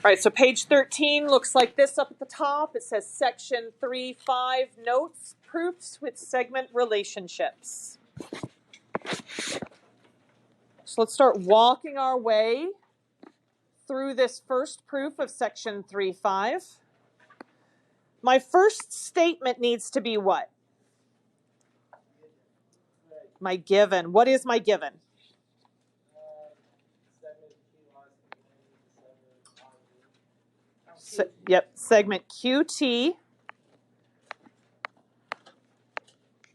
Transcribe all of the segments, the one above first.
All right, so page 13 looks like this up at the top. It says section 3.5 notes, proofs with segment relationships. So let's start walking our way through this first proof of section 3.5. My first statement needs to be what? My given. What is my given? Segment QT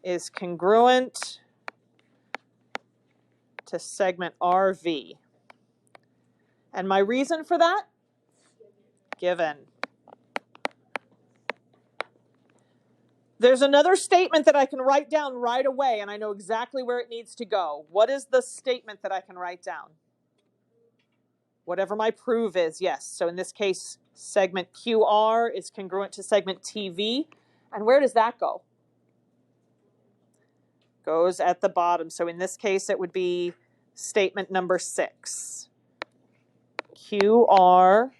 is congruent to segment RV. And my reason for that? Given. There's another statement that I can write down right away, and I know exactly where it needs to go. What is the statement that I can write down? Whatever my proof is, yes. So in this case, segment QR is congruent to segment TV. And where does that go? Goes at the bottom. So in this case, it would be statement number 6. QR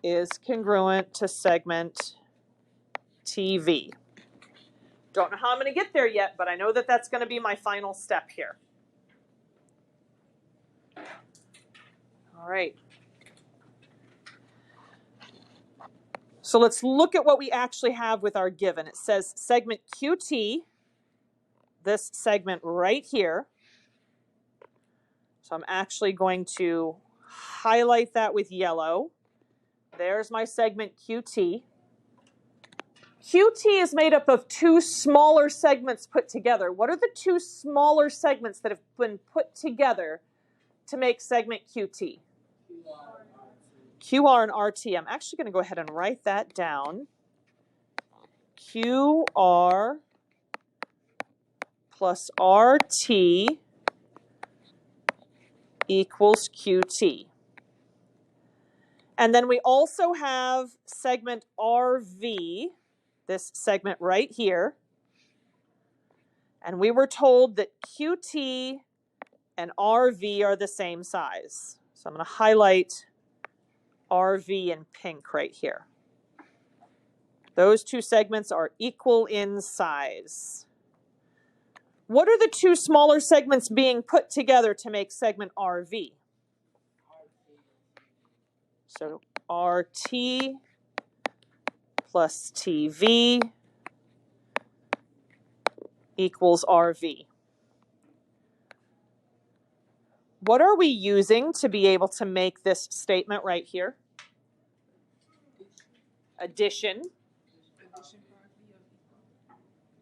is congruent to segment TV. Don't know how I'm going to get there yet, but I know that that's going to be my final step here. All right. So let's look at what we actually have with our given. It says segment QT, this segment right here. So I'm actually going to highlight that with yellow. There's my segment QT. QT is made up of 2 smaller segments put together. What are the 2 smaller segments that have been put together to make segment QT? QR and RT. I'm actually going to go ahead and write that down. QR plus RT equals QT. And then we also have segment RV, this segment right here. And we were told that QT and RV are the same size. So I'm going to highlight RV in pink right here. Those 2 segments are equal in size. What are the 2 smaller segments being put together to make segment RV? So RT plus TV equals RV. What are we using to be able to make this statement right here? Addition.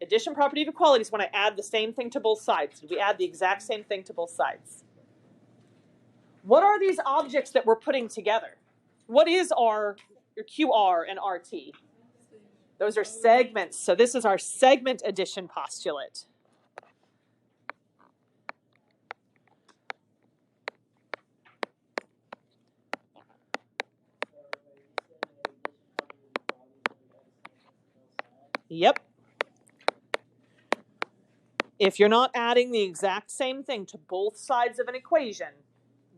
Addition property of equality is when I add the same thing to both sides. We add the exact same thing to both sides. What are these objects that we're putting together? What is your QR and RT? Those are segments. So this is our segment addition postulate. Yep. If you're not adding the exact same thing to both sides of an equation,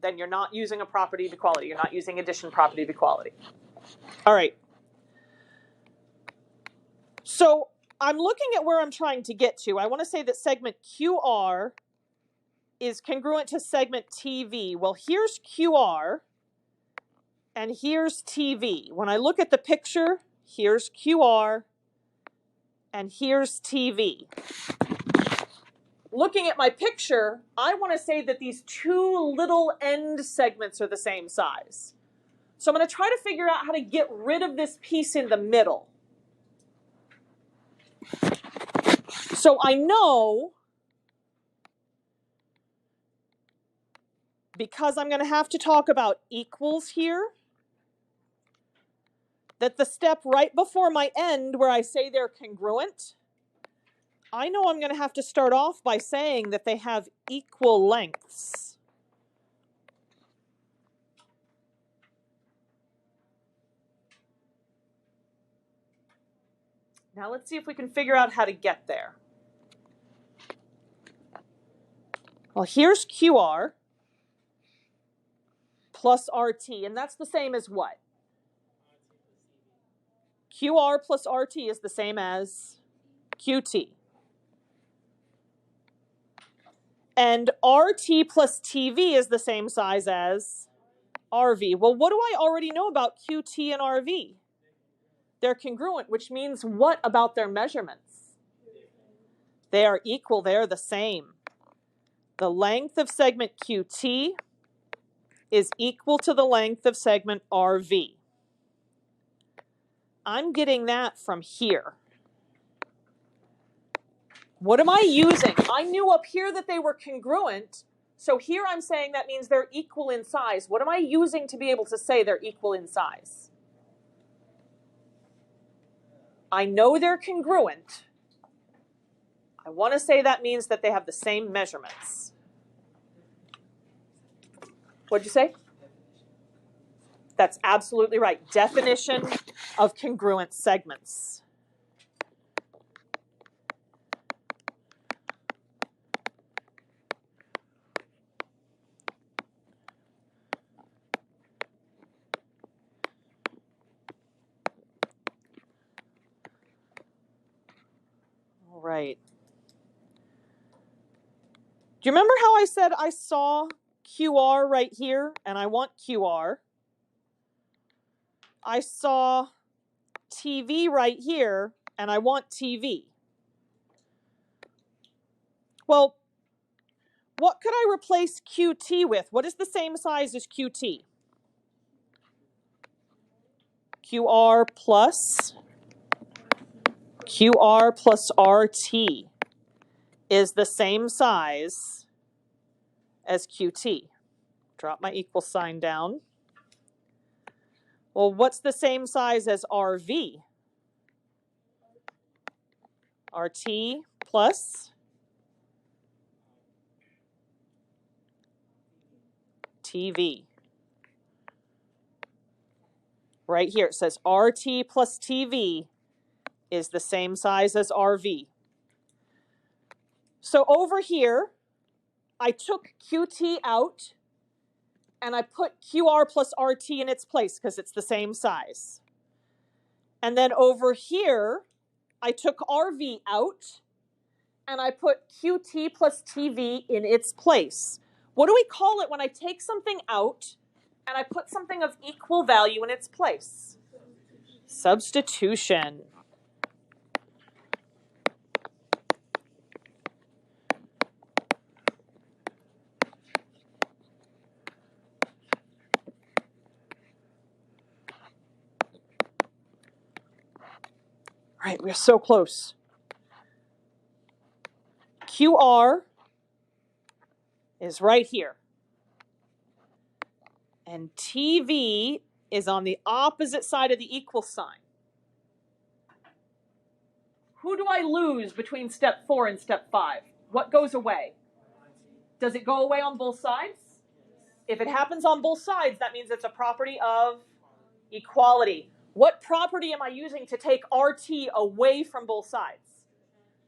then you're not using a property of equality. You're not using addition property of equality. All right. So I'm looking at where I'm trying to get to. I want to say that segment QR is congruent to segment TV. Well, here's QR and here's TV. When I look at the picture, here's QR and here's TV. Looking at my picture, I want to say that these 2 little end segments are the same size. So I'm going to try to figure out how to get rid of this piece in the middle. So I know, because I'm going to have to talk about equals here, that the step right before my end where I say they're congruent, I know I'm going to have to start off by saying that they have equal lengths. Now let's see if we can figure out how to get there. Well, here's QR plus RT, and that's the same as what? QR plus RT is the same as QT. And RT plus TV is the same size as RV. Well, what do I already know about QT and RV? They're congruent, which means what about their measurements? They are equal, they're the same. The length of segment QT is equal to the length of segment RV. I'm getting that from here. What am I using? I knew up here that they were congruent, so here I'm saying that means they're equal in size. What am I using to be able to say they're equal in size? I know they're congruent. I want to say that means that they have the same measurements. What'd you say? That's absolutely right. Definition of congruent segments. All right. Do you remember how I said I saw QR right here and I want QR? I saw TV right here and I want TV. Well, what could I replace QT with? What is the same size as QT? QR plus RT is the same size as QT. Drop my equal sign down. Well, what's the same size as RV? RT plus TV. Right here it says RT plus TV is the same size as RV. So over here, I took QT out and I put QR plus RT in its place because it's the same size. And then over here, I took RV out and I put QT plus TV in its place. What do we call it when I take something out and I put something of equal value in its place? Substitution. All right, we're so close. QR is right here. And TV is on the opposite side of the equal sign. Who do I lose between step 4 and step 5? What goes away? Does it go away on both sides? If it happens on both sides, that means it's a property of equality. What property am I using to take RT away from both sides?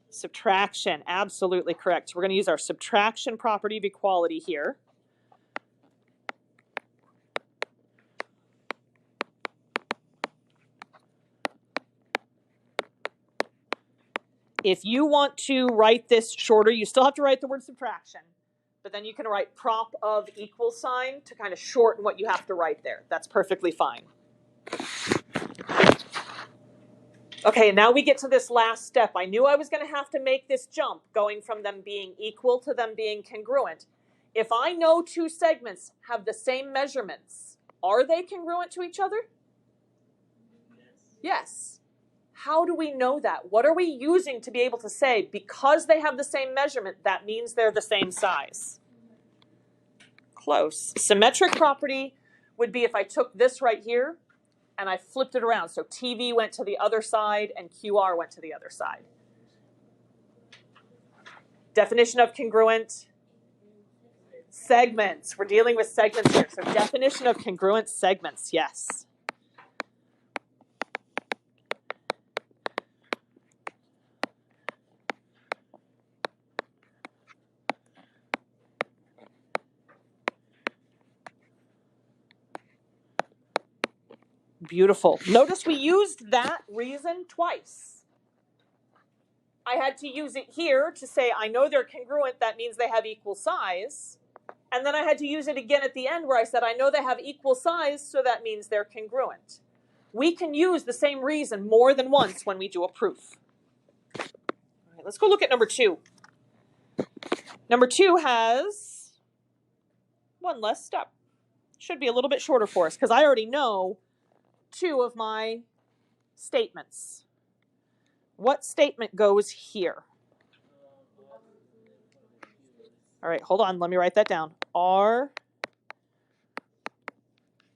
Subtraction, absolutely correct. We're going to use our subtraction property of equality here. If you want to write this shorter, you still have to write the word subtraction, but then you can write prop of equal sign to kind of shorten what you have to write there. That's perfectly fine. Okay, now we get to this last step. I knew I was going to have to make this jump, going from them being equal to them being congruent. If I know two segments have the same measurements, are they congruent to each other? Yes. How do we know that? What are we using to be able to say, because they have the same measurement, that means they're the same size? Close. Symmetric property would be if I took this right here and I flipped it around. So TV went to the other side and QR went to the other side. Definition of congruent segments. We're dealing with segments here. So definition of congruent segments, yes. Beautiful. Notice we used that reason twice. I had to use it here to say, I know they're congruent, that means they have equal size. And then I had to use it again at the end where I said, I know they have equal size, so that means they're congruent. We can use the same reason more than once when we do a proof. All right, let's go look at number 2. Number 2 has one less step. Should be a little bit shorter for us because I already know 2 of my statements. What statement goes here? All right, hold on. Let me write that down. R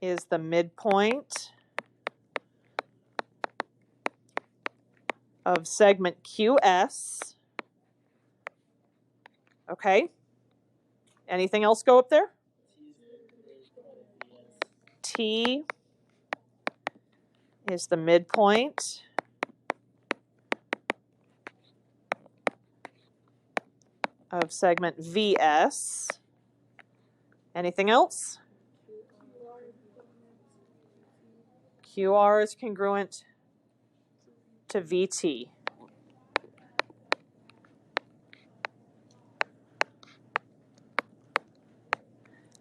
is the midpoint of segment QS. Okay. Anything else go up there? T is the midpoint of segment VS. Anything else? QR is congruent to VT.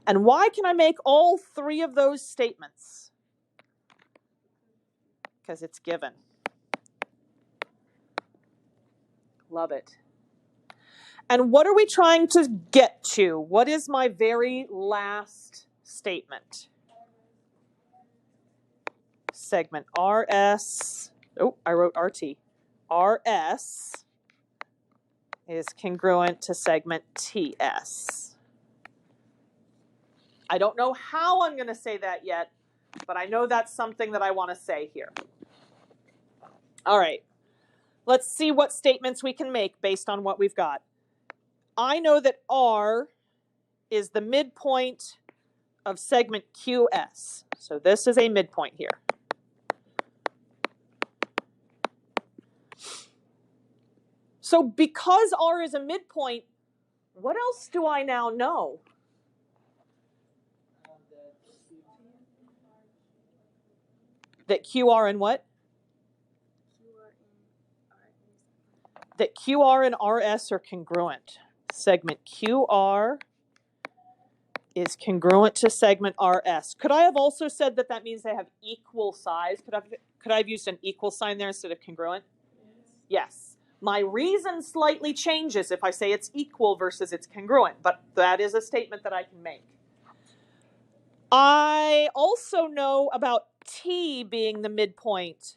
And why can I make all 3 of those statements? Because it's given. Love it. And what are we trying to get to? What is my very last statement? Segment RS, oh, I wrote RT. RS is congruent to segment TS. I don't know how I'm going to say that yet, but I know that's something that I want to say here. All right, let's see what statements we can make based on what we've got. I know that R is the midpoint of segment QS. So this is a midpoint here. So because R is a midpoint, what else do I now know? That QR and what? That QR and RS are congruent. Segment QR is congruent to segment RS. Could I have also said that that means they have equal size? Could I have used an equal sign there instead of congruent? Yes. My reason slightly changes if I say it's equal versus it's congruent, but that is a statement that I can make. I also know about T being the midpoint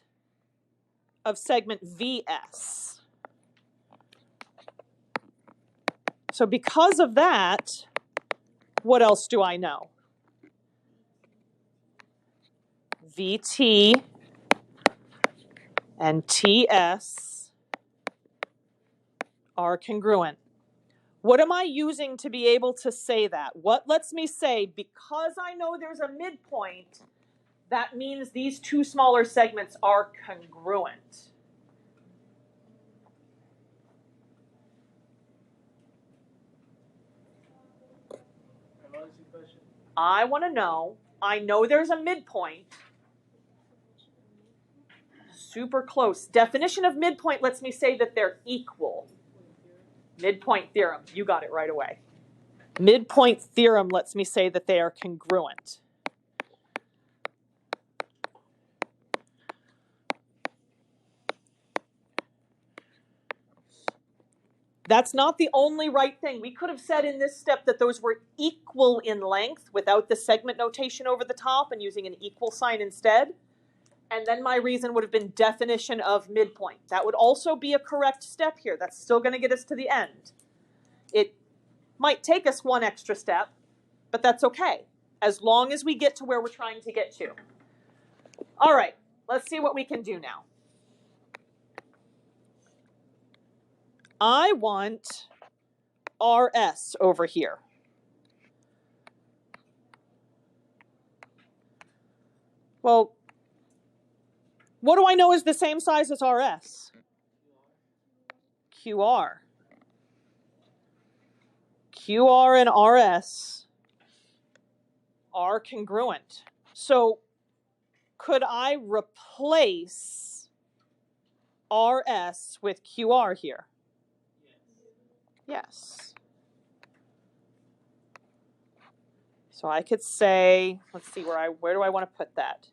of segment VS. So because of that, what else do I know? VT and TS are congruent. What am I using to be able to say that? What lets me say, because I know there's a midpoint, that means these 2 smaller segments are congruent? I want to know, I know there's a midpoint. Super close. Definition of midpoint lets me say that they're equal. Midpoint theorem, you got it right away. Midpoint theorem lets me say that they are congruent. That's not the only right thing. We could have said in this step that those were equal in length without the segment notation over the top and using an equal sign instead. And then my reason would have been definition of midpoint. That would also be a correct step here. That's still going to get us to the end. It might take us 1 extra step, but that's okay, as long as we get to where we're trying to get to. All right, let's see what we can do now. I want RS over here. Well, what do I know is the same size as RS? QR. QR and RS are congruent. So could I replace RS with QR here? Yes. So I could say, let's see, where do I want to put that?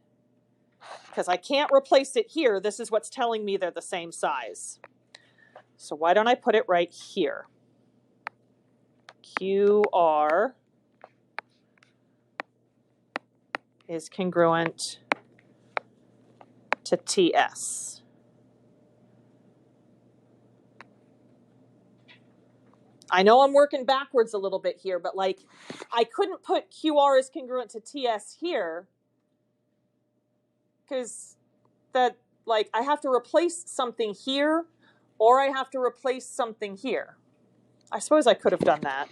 Because I can't replace it here. This is what's telling me they're the same size. So why don't I put it right here? QR is congruent to TS. I know I'm working backwards a little bit here, but like I couldn't put QR is congruent to TS here because that, like, I have to replace something here or I have to replace something here. I suppose I could have done that.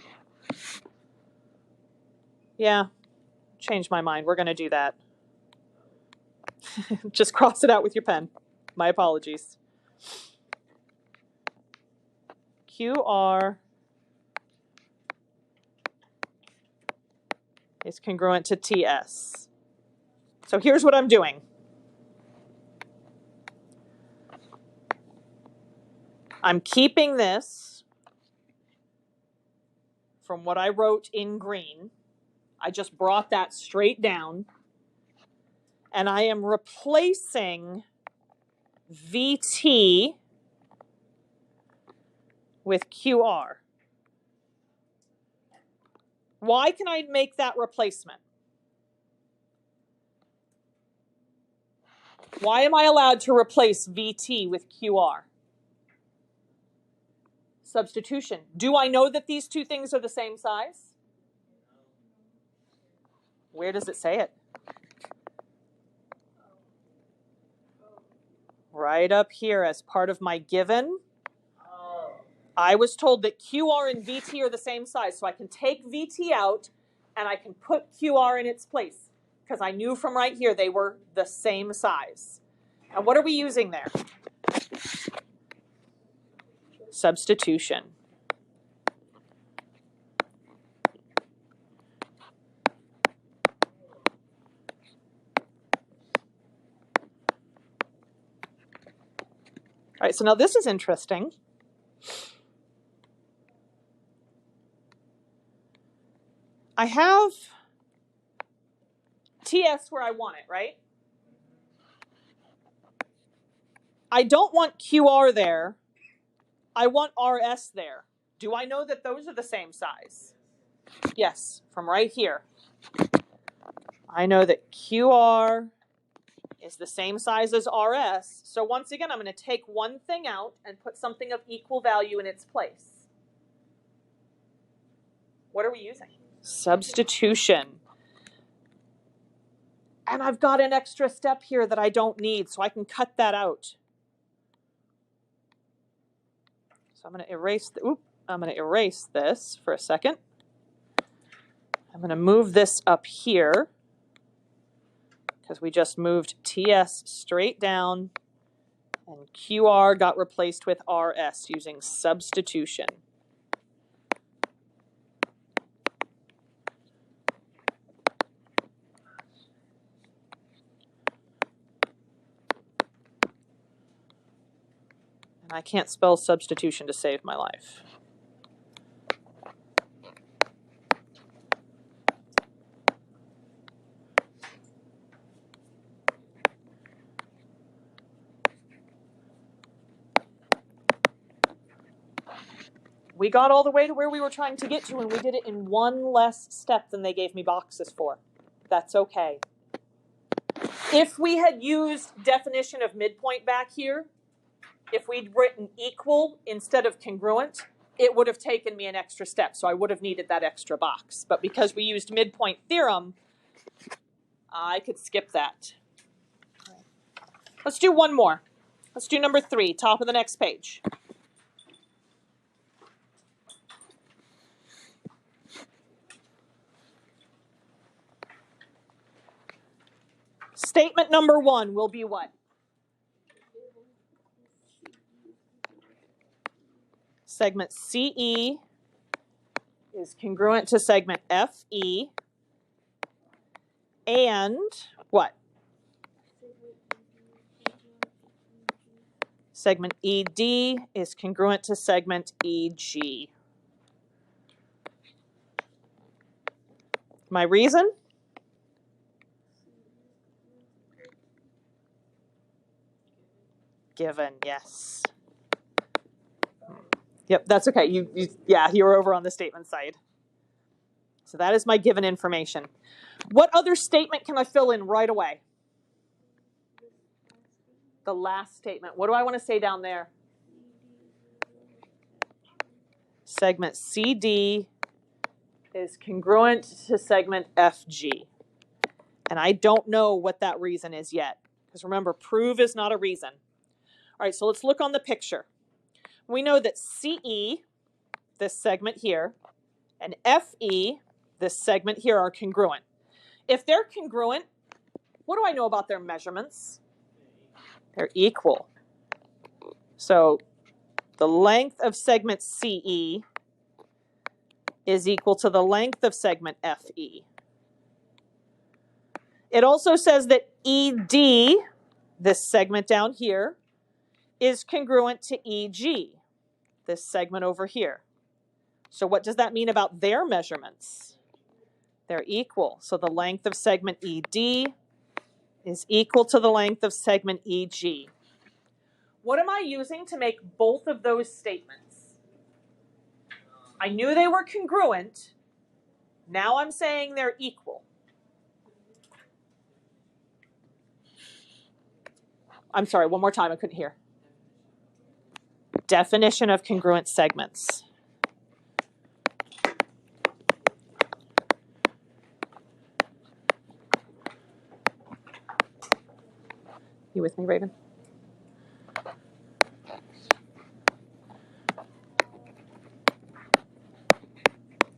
Yeah, changed my mind. We're going to do that. Just cross it out with your pen. My apologies. QR is congruent to TS. So here's what I'm doing. I'm keeping this from what I wrote in green. I just brought that straight down. And I am replacing VT with QR. Why can I make that replacement? Why am I allowed to replace VT with QR? Substitution. Do I know that these two things are the same size? Where does it say it? Right up here as part of my given. I was told that QR and VT are the same size, so I can take VT out and I can put QR in its place because I knew from right here they were the same size. And what are we using there? Substitution. All right, so now this is interesting. I have TS where I want it, right? I don't want QR there. I want RS there. Do I know that those are the same size? Yes, from right here. I know that QR is the same size as RS. So once again, I'm going to take one thing out and put something of equal value in its place. What are we using? Substitution. And I've got an extra step here that I don't need, so I can cut that out. So I'm going to erase this for a second. I'm going to move this up here because we just moved TS straight down and QR got replaced with RS using substitution. And I can't spell substitution to save my life. We got all the way to where we were trying to get to, and we did it in one less step than they gave me boxes for. That's okay. If we had used definition of midpoint back here, if we'd written equal instead of congruent, it would have taken me an extra step, so I would have needed that extra box. But because we used midpoint theorem, I could skip that. Let's do one more. Let's do number 3, top of the next page. Statement number 1 will be what? Segment CE is congruent to segment FE, and what? Segment ED is congruent to segment EG. My reason? Given, yes. Yep, that's okay. Yeah, you were over on the statement side. So that is my given information. What other statement can I fill in right away? The last statement. What do I want to say down there? Segment CD is congruent to segment FG. And I don't know what that reason is yet. Because remember, prove is not a reason. All right, so let's look on the picture. We know that CE, this segment here, and FE, this segment here, are congruent. If they're congruent, what do I know about their measurements? They're equal. So the length of segment CE is equal to the length of segment FE. It also says that ED, this segment down here, is congruent to EG, this segment over here. So what does that mean about their measurements? They're equal. So the length of segment ED is equal to the length of segment EG. What am I using to make both of those statements? I knew they were congruent. Now I'm saying they're equal. I'm sorry, one more time, I couldn't hear. Definition of congruent segments. You with me, Raven?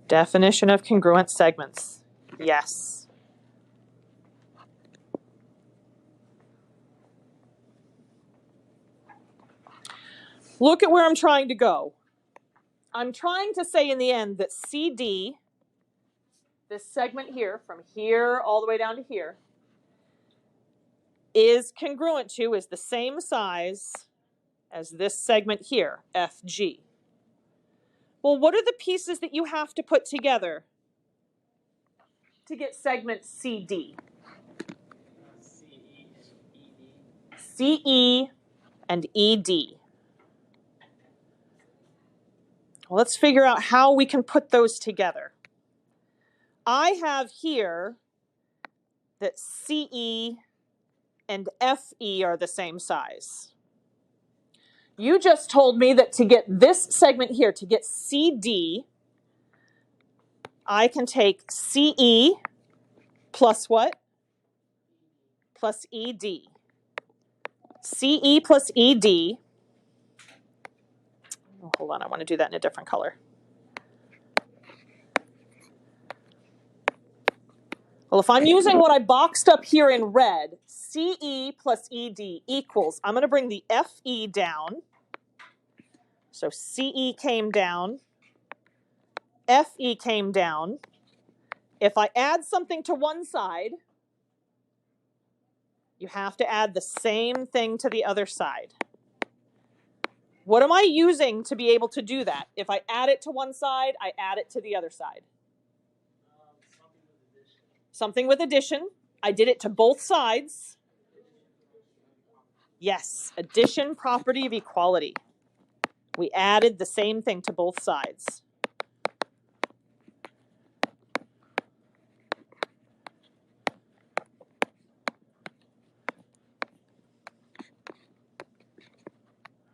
Definition of congruent segments. Yes. Look at where I'm trying to go. I'm trying to say in the end that CD, this segment here, from here all the way down to here, is congruent to, is the same size as this segment here, FG. Well, what are the pieces that you have to put together to get segment CD? CE and ED. Well, let's figure out how we can put those together. I have here that CE and FE are the same size. You just told me that to get this segment here, to get CD, I can take CE plus what? Plus ED. CE plus ED. Oh, hold on, I want to do that in a different color. Well, if I'm using what I boxed up here in red, CE plus ED equals, I'm going to bring the FE down. So CE came down, FE came down. If I add something to one side, you have to add the same thing to the other side. What am I using to be able to do that? If I add it to one side, I add it to the other side. Something with addition. I did it to both sides. Yes, addition, property of equality. We added the same thing to both sides.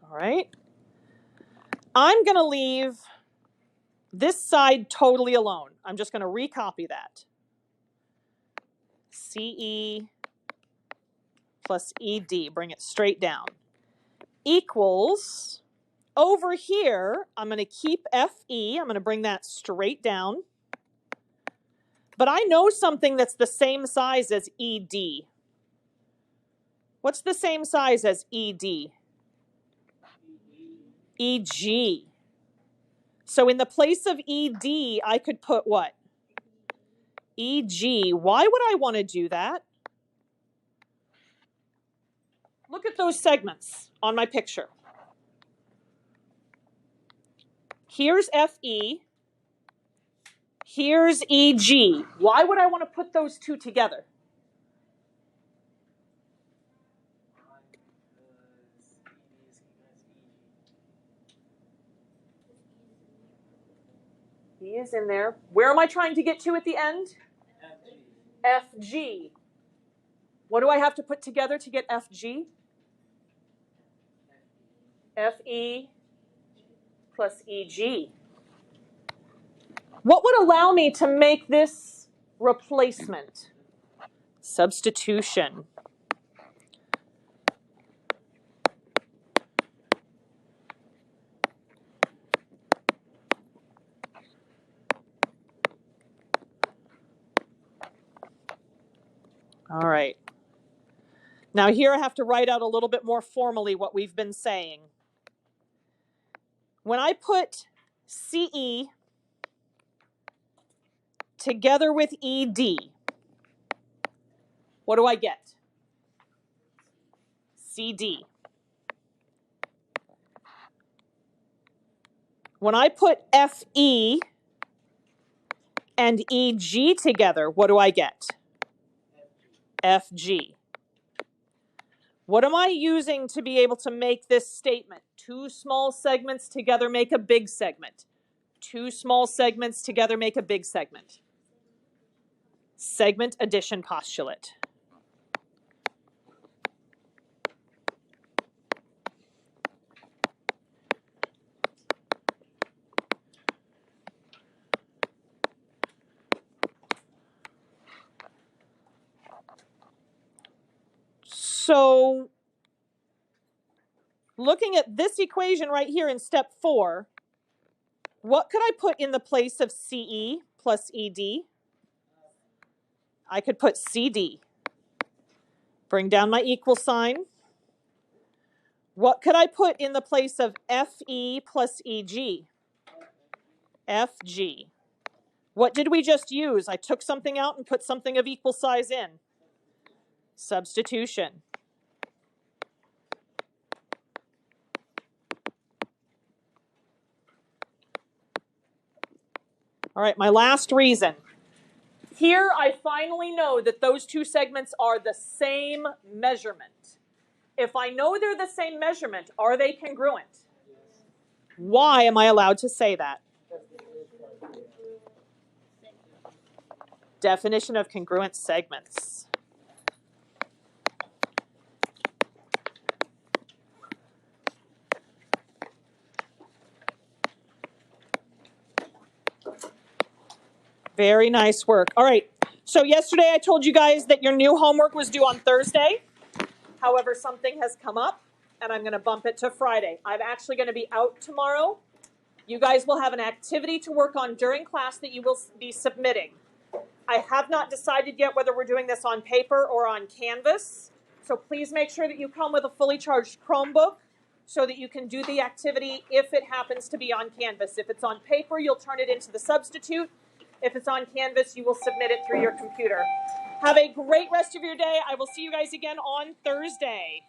All right. I'm going to leave this side totally alone. I'm just going to recopy that. CE plus ED, bring it straight down, equals, over here, I'm going to keep FE, I'm going to bring that straight down, but I know something that's the same size as ED. What's the same size as ED? EG. So in the place of ED, I could put what? EG. Why would I want to do that? Look at those segments on my picture. Here's FE. Here's EG. Why would I want to put those two together? E is in there. Where am I trying to get to at the end? FG. What do I have to put together to get FG? FE plus EG. What would allow me to make this replacement? Substitution. All right. Now here I have to write out a little bit more formally what we've been saying. When I put CE together with ED, what do I get? CD. When I put FE and EG together, what do I get? FG. What am I using to be able to make this statement? Two small segments together make a big segment. Two small segments together make a big segment. Segment addition postulate. So, looking at this equation right here in step 4, what could I put in the place of CE plus ED? I could put CD. Bring down my equal sign. What could I put in the place of FE plus EG? FG. What did we just use? I took something out and put something of equal size in. Substitution. All right, my last reason. Here I finally know that those two segments are the same measurement. If I know they're the same measurement, are they congruent? Why am I allowed to say that? Definition of congruent segments. Very nice work. All right, so yesterday I told you guys that your new homework was due on Thursday. However, something has come up, and I'm going to bump it to Friday. I'm actually going to be out tomorrow. You guys will have an activity to work on during class that you will be submitting. I have not decided yet whether we're doing this on paper or on Canvas, so please make sure that you come with a fully charged Chromebook so that you can do the activity if it happens to be on Canvas. If it's on paper, you'll turn it into the substitute. If it's on Canvas, you will submit it through your computer. Have a great rest of your day. I will see you guys again on Thursday.